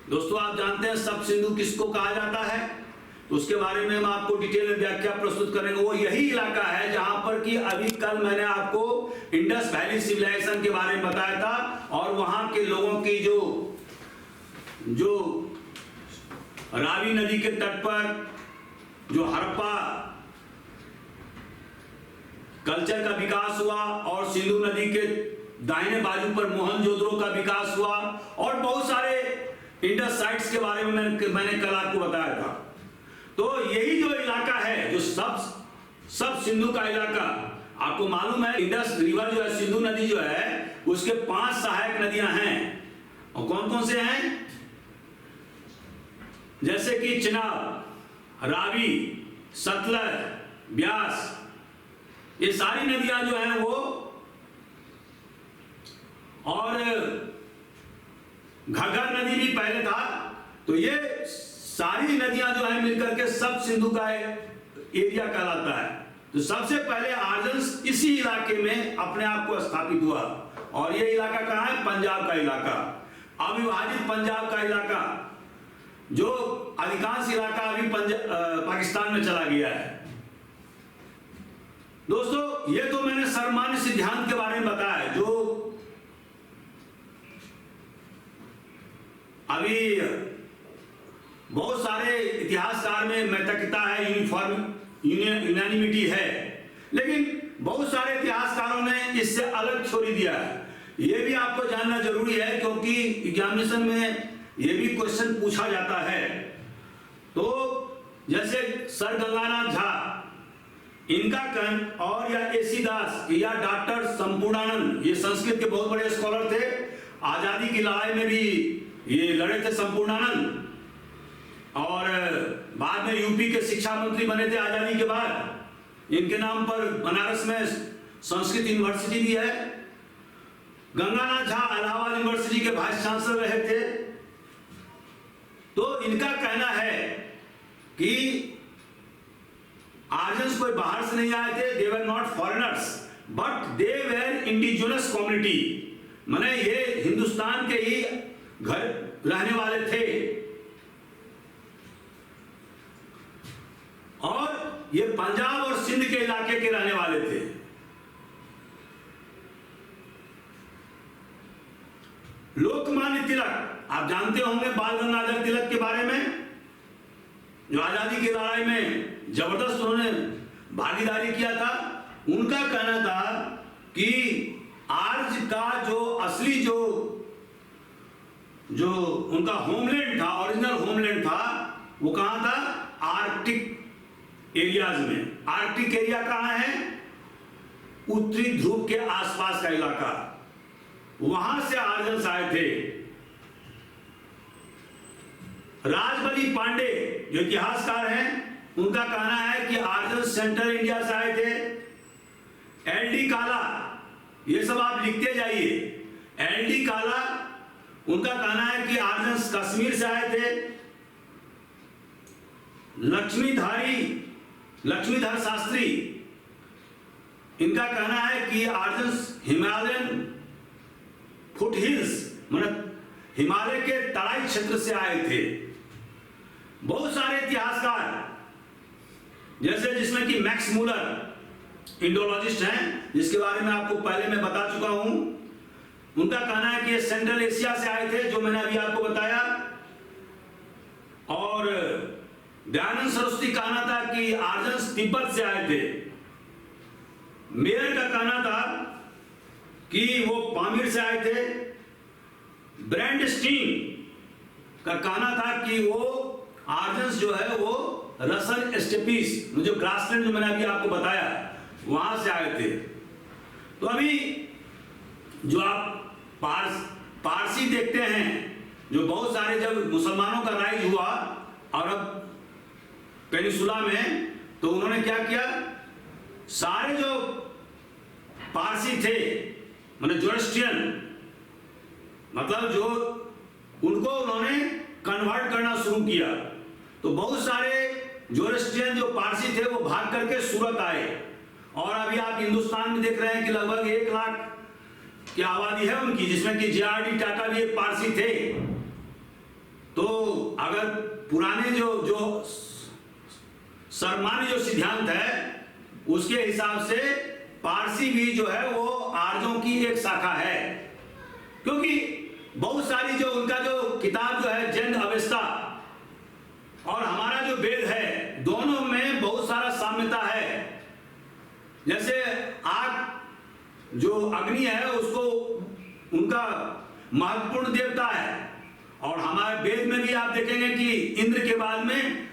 दोस्तों आप जानते हैं सब सिंधु किसको कहा जाता है, तो उसके बारे में हम आपको डिटेल में व्याख्या प्रस्तुत करेंगे। वो यही इलाका है जहां पर कि अभी कल मैंने आपको इंडस वैली सिविलाइजेशन के बारे में बताया था, और वहां के लोगों की जो रावी नदी के तट पर जो हड़प्पा कल्चर का विकास हुआ और सिंधु नदी के दाहिने बाजू पर मोहनजोदड़ो का विकास हुआ, और बहुत सारे इंडस साइट्स के बारे में मैंने कल आपको बताया था। तो यही जो इलाका है, जो सब सिंधु का इलाका, आपको मालूम है इंडस रिवर जो है, सिंधु नदी जो है, उसके 5 सहायक नदियां हैं। और कौन कौन से हैं? जैसे कि चिनाब, रावी, सतलज, ब्यास, ये सारी नदियां जो हैं वो, और घग्गर नदी भी पहले था। तो ये सारी नदियां जो है मिलकर के सब सिंधु का एरिया कहलाता है। तो सबसे पहले आर्यन्स इसी इलाके में अपने आप को स्थापित हुआ, और ये इलाका कहां है? पंजाब का इलाका, अविभाजित पंजाब का इलाका, जो अधिकांश इलाका अभी पाकिस्तान में चला गया है। दोस्तों ये तो मैंने सर्वमान्य सिद्धांत के बारे में बताया, जो अभी बहुत सारे इतिहासकार में मैत्रिकता है, यूनानिमिटी है, लेकिन बहुत सारे इतिहासकारों ने इससे अलग छोड़ दिया है। यह भी आपको जानना जरूरी है, क्योंकि एग्जामिनेशन में यह भी क्वेश्चन पूछा जाता है। तो जैसे सर गंगानाथ झा, इनका कहन, और या एसी दास या डॉक्टर संपूर्णानंद, ये संस्कृत के बहुत बड़े स्कॉलर थे। आजादी की लड़ाई में भी ये लड़े थे संपूर्णानंद, और बाद में यूपी के शिक्षा मंत्री बने थे आजादी के बाद। इनके नाम पर बनारस में संस्कृत यूनिवर्सिटी भी है। गंगानाथ झा इलाहाबाद यूनिवर्सिटी के वाइस चांसलर रहे थे। तो इनका कहना है कि आर्यन्स कोई बाहर से नहीं आए थे, they were not foreigners but they were indigenous community, माने ये हिंदुस्तान के ही घर रहने वाले थे, और ये पंजाब और सिंध के इलाके के रहने वाले थे। लोकमान्य तिलक, आप जानते होंगे बाल गंगाधर तिलक के बारे में, जो आजादी की लड़ाई में जबरदस्त उन्होंने भागीदारी किया था। उनका कहना था कि आर्य का जो असली जो उनका होमलैंड था, ओरिजिनल होमलैंड था, वो कहां था? आर्कटिक एरियाज में। आर्कटिक एरिया कहां है? उत्तरी ध्रुव के आसपास का इलाका, वहां से आर्यन्स आए थे। राजबली पांडे जो इतिहासकार हैं, उनका कहना है कि आर्यन्स सेंट्रल इंडिया से आए थे। एलडी काला, ये सब आप लिखते जाइए। एलडी काला, उनका कहना है कि आर्यन्स कश्मीर से आए थे। लक्ष्मीधर शास्त्री, इनका कहना है कि आर्यन्स हिमालयन फुटहिल्स, मतलब हिमालय के तराई क्षेत्र से आए थे। बहुत सारे इतिहासकार, जैसे जिसमें कि मैक्स मूलर इंडोलॉजिस्ट हैं, जिसके बारे में आपको पहले मैं बता चुका हूं, उनका कहना है कि ये सेंट्रल एशिया से आए थे, जो मैंने अभी आपको बताया। और दयानंद सरस्वती कहना था कि आर्यन्स तिब्बत से आए थे। मेयर का कहना था कि वो पामीर से आए थे। ब्रैंडस्टीन का कहना था कि वो आर्यन्स जो है वो रसल स्टेपीज, जो ग्रासलैंड जो मैंने अभी आपको बताया, वहां से आए थे। तो अभी जो आप पारसी देखते हैं, जो बहुत सारे, जब मुसलमानों का राइज हुआ अरब पेनिसुला में, तो उन्होंने क्या किया? सारे जो पारसी थे, मतलब जोरस्ट्रियन, मतलब जो उनको उन्होंने कन्वर्ट करना शुरू किया। तो बहुत सारे जोरस्ट्रियन जो पारसी थे वो भाग करके सूरत आए, और अभी आप हिंदुस्तान में देख रहे हैं कि लगभग 1 लाख की आबादी है उनकी, जिसमें कि जे.आर.डी. टाटा भी एक पारसी थे। तो अगर पुराने जो सर्वमान्य जो सिद्धांत है उसके हिसाब से पारसी भी जो है वो आर्यों की एक शाखा है, क्योंकि बहुत सारी जो उनका जो किताब जो है जैन अवेस्ता और हमारा जो वेद है दोनों में बहुत सारा साम्यता है। जैसे आग जो अग्नि है उसको उनका महत्वपूर्ण देवता है, और हमारे वेद में भी आप देखेंगे कि इंद्र के बाद में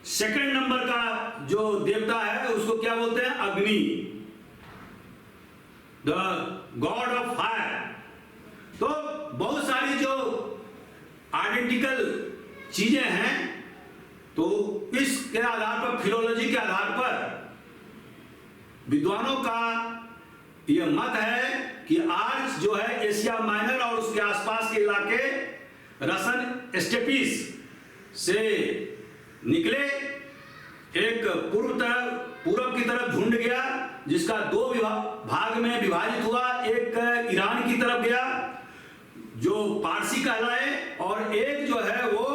सेकंड नंबर का जो देवता है उसको क्या बोलते हैं, अग्नि, द गॉड ऑफ फायर। तो बहुत सारी जो आइडेंटिकल चीजें हैं, तो इसके आधार पर, फिलोलॉजी के आधार पर विद्वानों का यह मत है कि आर्य जो है एशिया माइनर और उसके आसपास के इलाके रसन स्टेपीज से निकले, एक पूर्व की तरफ झुंड गया जिसका दो भाग में विभाजित हुआ, एक ईरान की तरफ गया जो पारसी कहलाए और एक जो है वो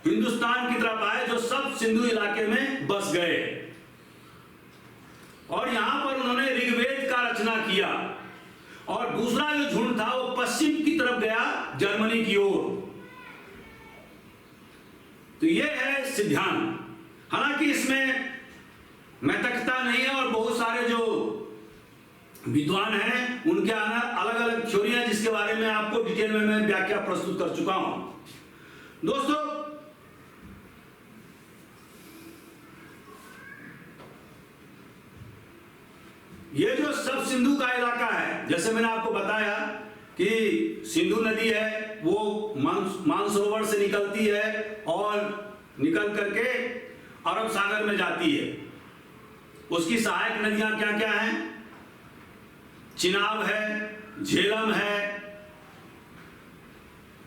हिंदुस्तान की तरफ आए जो सब सिंधु इलाके में बस गए, और यहां पर उन्होंने ऋग्वेद का रचना किया। और दूसरा जो झुंड था वो पश्चिम की तरफ गया, जर्मनी की ओर। तो ये है सिद्धांत। हालांकि इसमें मैथकता नहीं है और बहुत सारे जो विद्वान हैं उनके अलग अलग थ्योरी है जिसके बारे में आपको डिटेल में मैं व्याख्या प्रस्तुत कर चुका हूं। दोस्तों, ये जो सब सिंधु का इलाका है, जैसे मैंने आपको बताया कि सिंधु नदी है वो मानसरोवर से निकलती है और निकल करके अरब सागर में जाती है। उसकी सहायक नदियां क्या क्या हैं, चिनाब है, झेलम है,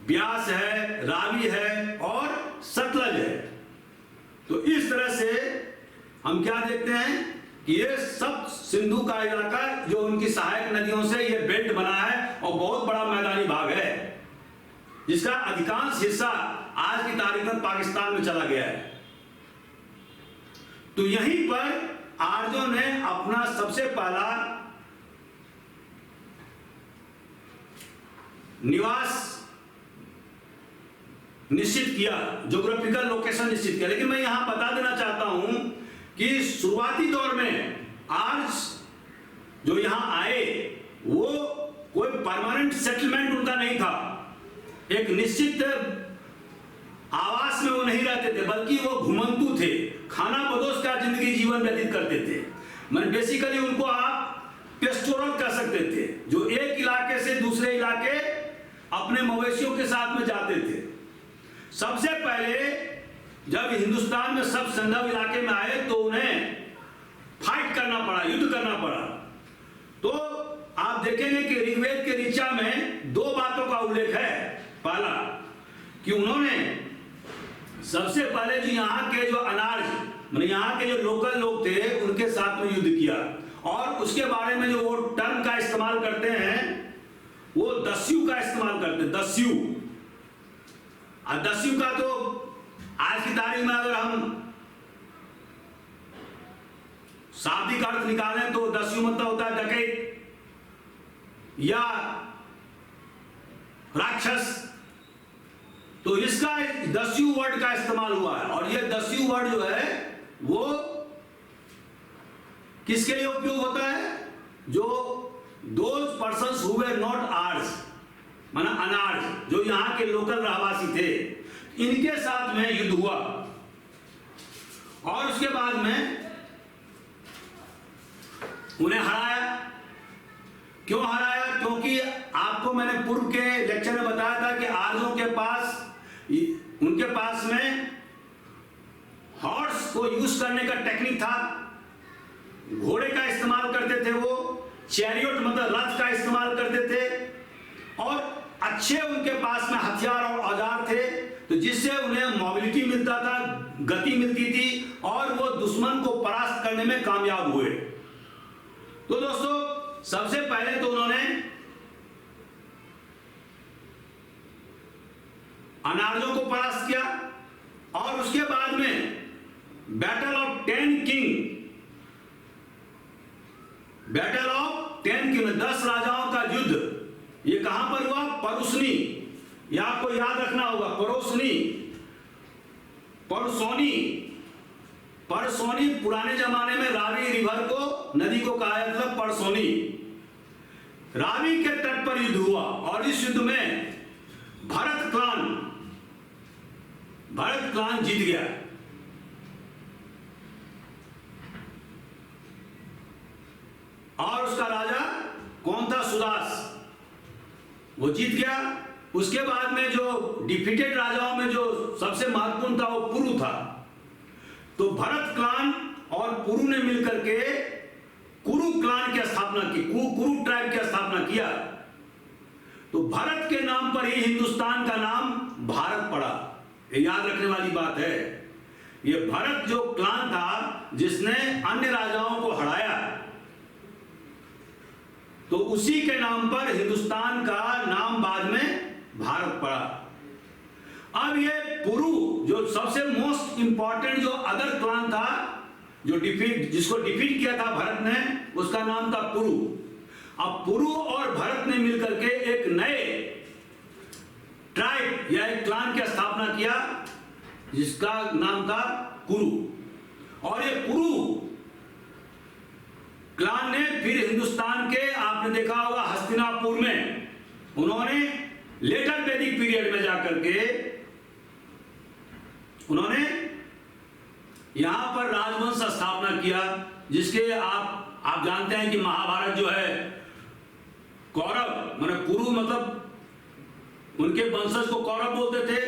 ब्यास है, रावी है और सतलज है। तो इस तरह से हम क्या देखते हैं कि ये सब सिंधु का इलाका जो उनकी सहायक नदियों से ये बेल्ट बना है और बहुत बड़ा मैदानी भाग है जिसका अधिकांश हिस्सा आज की तारीख में पाकिस्तान में चला गया है। तो यहीं पर आर्यों ने अपना सबसे पहला निवास निश्चित किया, ज्योग्राफिकल लोकेशन निश्चित किया। लेकिन मैं यहां बता देना चाहता हूं कि शुरुआती दौर में आर्य जो यहां आए वो कोई परमानेंट सेटलमेंट उनका नहीं था, एक निश्चित आवास में वो नहीं रहते थे, बल्कि वो घुमंतु थे, खाना बदोश का जिंदगी जीवन व्यतीत करते थे। मतलब बेसिकली उनको आप पेस्टोरल कह सकते थे, जो एक इलाके से दूसरे इलाके अपने मवेशियों के साथ में जाते थे। सबसे पहले जब हिंदुस्तान में सब संधव इलाके में आए तो उन्हें फाइट करना पड़ा, युद्ध करना पड़ा। तो आप देखेंगे कि ऋग्वेद के ऋचा में दो बातों का उल्लेख है। पहला कि उन्होंने सबसे पहले जो यहाँ के जो अनार्य, मतलब यहाँ के जो लोकल लोग थे उनके साथ में युद्ध किया, और उसके बारे में जो वो टर्म का इस्तेमाल करते हैं वो दस्यु का इस्तेमाल करते हैं, दस्यु। और दस्यु का तो आज की तारीख में अगर हम शाब्दिक अर्थ निकालें तो दस्यु मतलब होता है डकैत या राक्षस। तो इसका दस्यु वर्ड का इस्तेमाल हुआ है, और यह दस्यु वर्ड जो है वो किसके लिए उपयोग होता है, जो those persons who were not Aryans, माना अनार्य, जो यहां के लोकल रहवासी थे, इनके साथ में युद्ध हुआ। और उसके बाद में उन्हें हराया। क्यों हराया? क्योंकि आपको मैंने पूर्व के लेक्चर में बताया था कि आर्यों के पास, उनके पास में हॉर्स को यूज करने का टेक्निक था, घोड़े का इस्तेमाल करते थे, वो चैरियट मतलब रथ का इस्तेमाल करते थे, और अच्छे उनके पास में हथियार और औजार थे, तो जिससे उन्हें मोबिलिटी मिलता था, गति मिलती थी, और वो दुश्मन को परास्त करने में कामयाब हुए। तो दोस्तों, सबसे पहले तो उन्होंने अनार्यों को परास्त किया। और उसके बाद में battle of 10 king, battle of 10 king, 10 राजाओं का युद्ध, ये कहां पर हुआ? परुसनी। यह आपको याद रखना होगा, परोसनी, परसोनी। परसोनी पुराने जमाने में रावी रिवर को, नदी को कहा जाता था परसोनी। रावी के तट पर युद्ध हुआ और इस युद्ध में भरत क्लान जीत गया। और उसका राजा कौन था? सुदास, वो जीत गया। उसके बाद में जो डिफीटेड राजाओं में जो सबसे महत्वपूर्ण था वो पुरु था। तो भरत क्लान और पुरु ने मिलकर के कुरु क्लान की स्थापना की, कुरु ट्राइब की स्थापना किया। तो भरत के नाम पर ही हिंदुस्तान का नाम भारत पड़ा। ये याद रखने वाली बात है। ये भरत जो क्लान था जिसने अन्य राजाओं को हराया, तो उसी के नाम पर हिंदुस्तान का नाम बाद में भारत पड़ा। अब ये पुरु जो सबसे मोस्ट इंपॉर्टेंट जो अदर क्लान था, जो जिसको डिफीट किया था भरत ने, उसका नाम था पुरु। अब पुरु और भरत ने मिलकर के एक नए ट्राइब या एक क्लान की स्थापना किया जिसका नाम था कुरु। और ये कुरु क्लान ने फिर हिंदुस्तान के, आपने देखा होगा हस्तिनापुर में, उन्होंने लेटर वैदिक पीरियड में जाकर के उन्होंने यहां पर राजवंश स्थापना किया, जिसके आप जानते हैं कि महाभारत जो है, कौरव माने कुरु मतलब उनके वंशज को कौरव बोलते थे,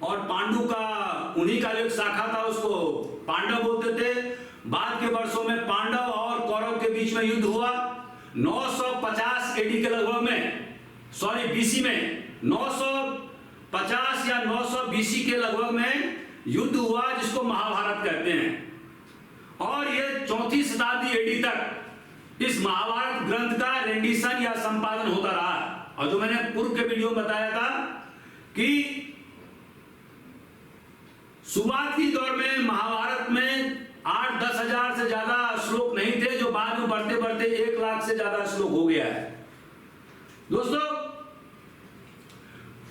और पांडु का, उन्हीं का एक शाखा था, उसको पांडव बोलते थे। बाद के वर्षों में पांडव और कौरव के बीच में युद्ध हुआ। 950 एडी के लगभग में, सॉरी बीसी में, 950 या 900 बीसी के लगभग में युद्ध हुआ, जिसको महाभारत कहते हैं। और ये 4वीं शताब्दी एडी तक इस महाभारत ग्रंथ का रेंडिशन या संपादन होता रहा। और जो मैंने पूर्व के वीडियो में बताया था कि शुरुआती दौर में महाभारत में 8-10 हजार से ज्यादा श्लोक नहीं थे, जो बाद में बढ़ते बढ़ते 1 लाख से ज्यादा श्लोक हो गया है। दोस्तों,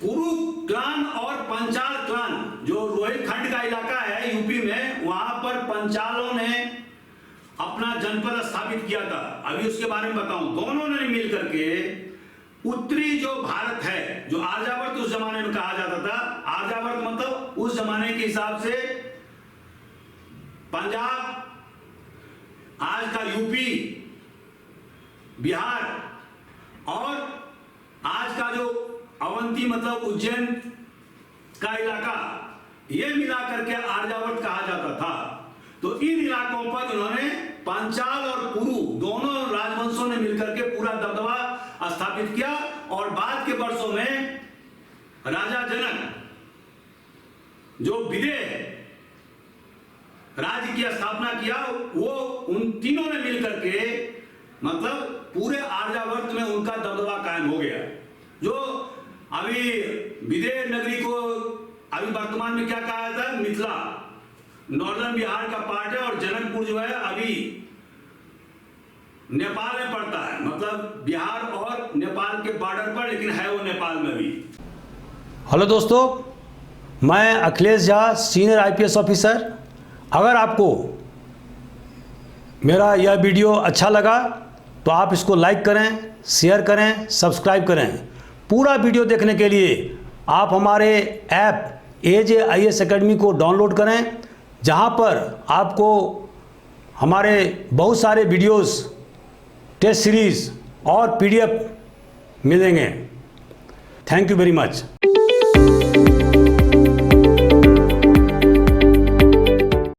कुरु क्लान और पंचाल क्लान, जो रोहिलखंड का इलाका है यूपी में, वहां पर पंचालों ने अपना जनपद स्थापित किया था। अभी उसके बारे में बताऊं। दोनों ने मिलकर के उत्तरी जो भारत है, जो आर्यावर्त उस जमाने में कहा जाता था, आर्यावर्त मतलब उस जमाने के हिसाब से पंजाब, आज का यूपी, बिहार, और आज का जो अवंती मतलब उज्जैन का इलाका, ये मिलाकर के आर्यावर्त कहा जाता था। तो इन इलाकों पर उन्होंने पंचाल और कुरु दोनों राजवंशों ने मिलकर के पूरा दबदबा स्थापित किया। और बाद के वर्षों में राजा जनक, जो विदेह राज्य की स्थापना किया, वो उन तीनों ने मिलकर के मतलब पूरे आर्यावर्त में उनका दबदबा कायम हो गया। जो अभी विदेह नगरी को अभी वर्तमान में क्या कहा जाता है? मिथिला, नॉर्दर्न बिहार का पार्ट है। और जनकपुर जो है अभी नेपाल में पड़ता है, मतलब बिहार और नेपाल के बॉर्डर पर, लेकिन है वो नेपाल में भी। हेलो दोस्तों, मैं Akhilesh Jha, senior IPS officer. अगर आपको मेरा यह वीडियो अच्छा लगा तो आप इसको लाइक करें, शेयर करें, सब्सक्राइब करें। पूरा वीडियो देखने के लिए आप हमारे ऐप AJIS अकेडमी को डाउनलोड करें, जहां पर आपको हमारे बहुत सारे वीडियोस, टेस्ट सीरीज़ और PDF मिलेंगे। Thank you very much.